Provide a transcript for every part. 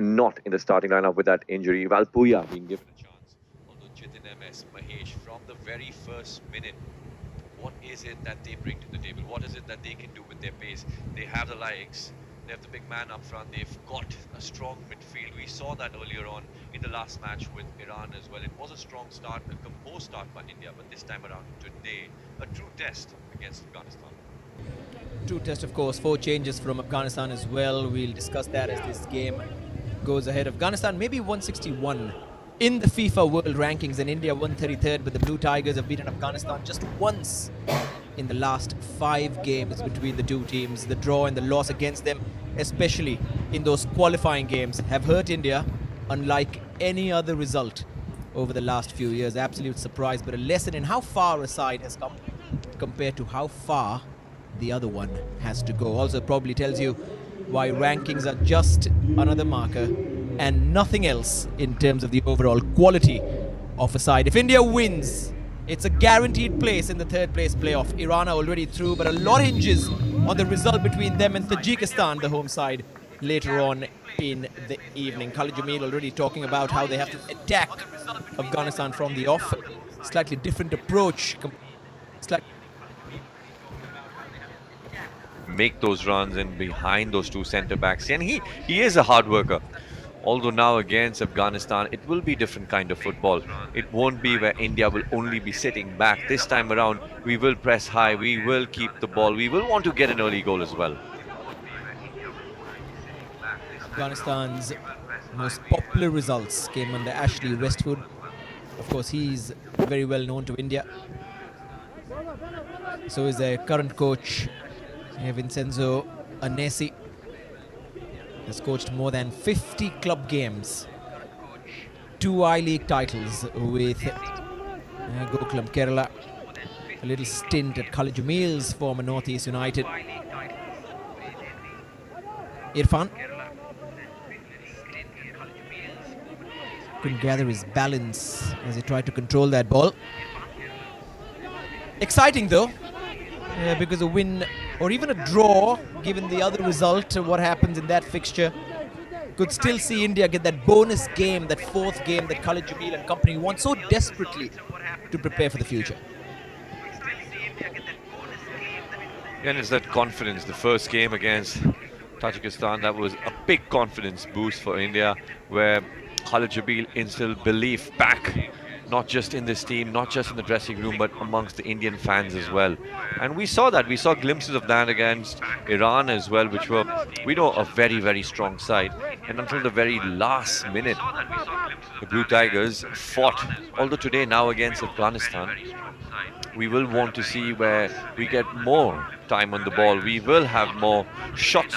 not in the starting lineup with that injury. Valpuya being given a chance. Although Jitin MS, Mahesh, from the very first minute, what is it that they bring to the table? What is it that they can do with their pace? They have the likes. They have the big man up front. They've got a strong midfield. We saw that earlier on in the last match with Iran as well. It was a strong start, a composed start by India, but this time around today, a true test against Afghanistan. True test, of course. 4 changes from Afghanistan as well. We'll discuss that as this game goes ahead. Afghanistan maybe 161 in the FIFA World Rankings, and India 133rd, but the Blue Tigers have beaten Afghanistan just once in the last 5 games between the two teams. The draw and the loss against them, especially in those qualifying games, have hurt India unlike any other result over the last few years. Absolute surprise, but a lesson in how far a side has come compared to how far the other one has to go. Also probably tells you why rankings are just another marker and nothing else in terms of the overall quality of a side. If India wins, it's a guaranteed place in the 3rd place playoff. Iran are already through, but a lot hinges on the result between them and Tajikistan, the home side, later on in the evening. Khalid Jamil already talking about how they have to attack Afghanistan from the off. Slightly different approach. Make those runs in behind those two centre backs, and he is a hard worker. Although now against Afghanistan, it will be different kind of football. It won't be where India will only be sitting back. This time around, we will press high, we will keep the ball, we will want to get an early goal as well. Afghanistan's most popular results came under Ashley Westwood. Of course, he's very well known to India. So is their current coach, Vincenzo Anesi. Has coached more than 50 club games, 2 I-League titles with Gokulam Kerala, a little stint at Khalid Jamil's former Northeast United. Irfan couldn't gather his balance as he tried to control that ball. Exciting though, because a win or even a draw, given the other result, what happens in that fixture, could still see India get that bonus game, that 4th game that Khalid Jamil and company want so desperately to prepare for the future. And it's that confidence. The first game against Tajikistan, that was a big confidence boost for India, where Khalid Jamil instilled belief back, not just in this team, not just in the dressing room, but amongst the Indian fans as well. And we saw that. We saw glimpses of that against Iran as well, which were, we know, a very, very strong side. And until the very last minute, the Blue Tigers fought. Although today, now against Afghanistan, we will want to see where we get more time on the ball. We will have more shots.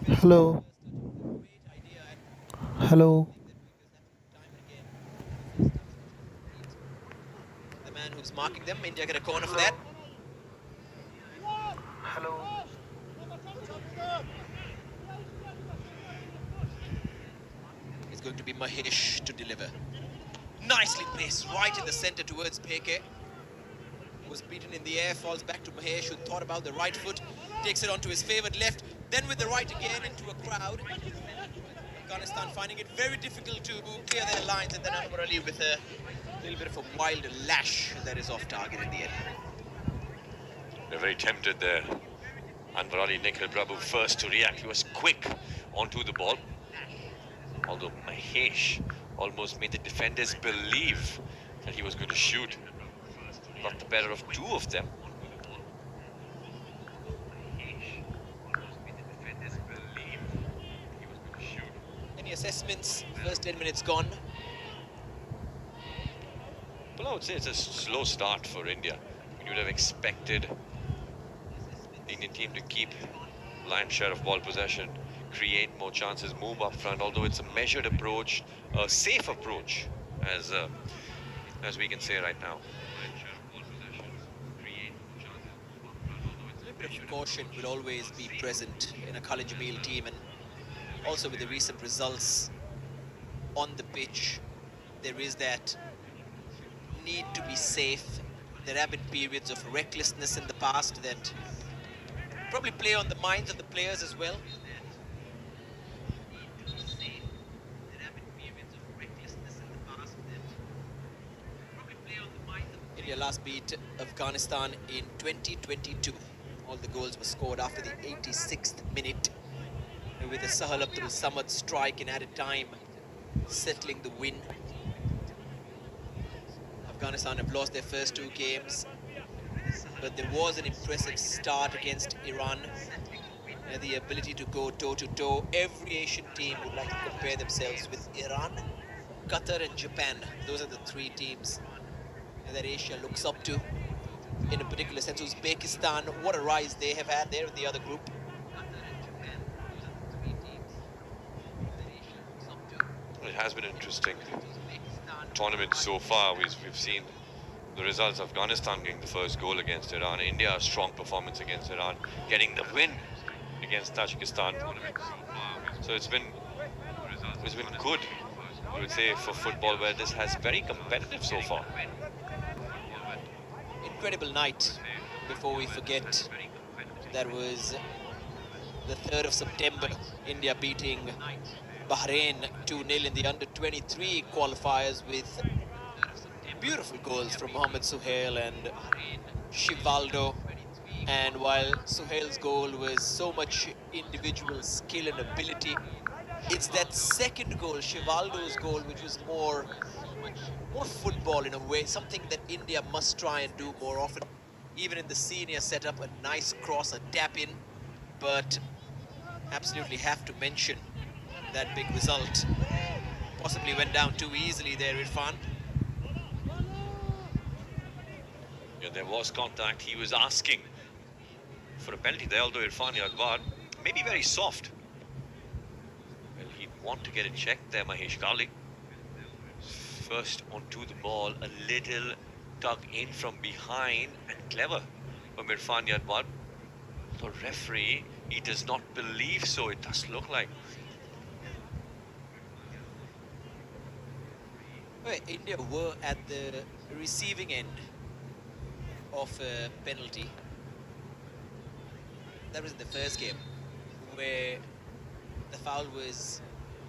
Hello, hello, The man who's marking them, India get a corner for that. hello. It's going to be Mahesh to deliver. Nicely placed right in the center towards Peke. Was beaten in the air, falls back to Mahesh, who thought about the right foot, takes it onto his favoured left, then with the right again into a crowd. Afghanistan finding it very difficult to clear their lines, and then Anwar Ali with a little bit of a wild lash that is off target in the end. They're very tempted there. Anwar Ali, Nikhil Prabhu first to react. He was quick onto the ball. Although Mahesh almost made the defenders believe that he was going to shoot. Got the better of two of them. Any assessments? First 10 minutes gone. Well, I would say it's a slow start for India. You would have expected the Indian team to keep lion's share of ball possession, create more chances, move up front, although it's a measured approach, a safe approach, as we can say right now. A little bit of caution will always be present in a Khalid Jamil team, and also with the recent results on the pitch, there is that need to be safe. There have been periods of recklessness in the past that probably play on the minds of the players as well. India last beat Afghanistan in 2022. All the goals were scored after the 86th minute, with a Sahal Abdul Samad strike in added time, settling the win. Afghanistan have lost their first two games, but there was an impressive start against Iran. And the ability to go toe-to-toe. Every Asian team would like to compare themselves with Iran, Qatar and Japan. Those are the three teams that Asia looks up to in a particular sense. Uzbekistan, what a rise they have had there in the other group. It has been an interesting tournament so far. We've seen the results. Afghanistan getting the first goal against Iran. India, a strong performance against Iran, getting the win against Tajikistan. So it's been good, I would say, for football, where this has very competitive so far. Incredible night. Before we forget, that was the 3rd of September, India beating Bahrain 2-0 in the under-23 qualifiers with beautiful goals from Mohammad Suhail and Shivaldo. And while Suhail's goal was so much individual skill and ability, it's that second goal, Shivaldo's goal, which was more football in a way, something that India must try and do more often. Even in the senior setup, a nice cross, a tap in, but absolutely have to mention that big result. Possibly went down too easily there, Irfan. Yeah, there was contact. He was asking for a penalty there, although Irfan Yadwar may be very soft. Well, he'd want to get it checked there, Mahesh Kali. First onto the ball, a little tug in from behind, and clever from Irfan Yadwar. The referee, he does not believe so, it does look like. Well, India were at the receiving end of a penalty. That was in the first game, where the foul was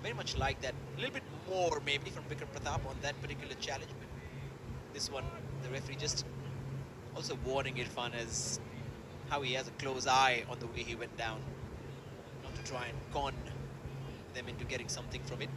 very much like that. A little bit more maybe from Vikram Pratap on that particular challenge. But this one, the referee just also warning Irfan as how he has a close eye on the way he went down, not to try and con them into getting something from it.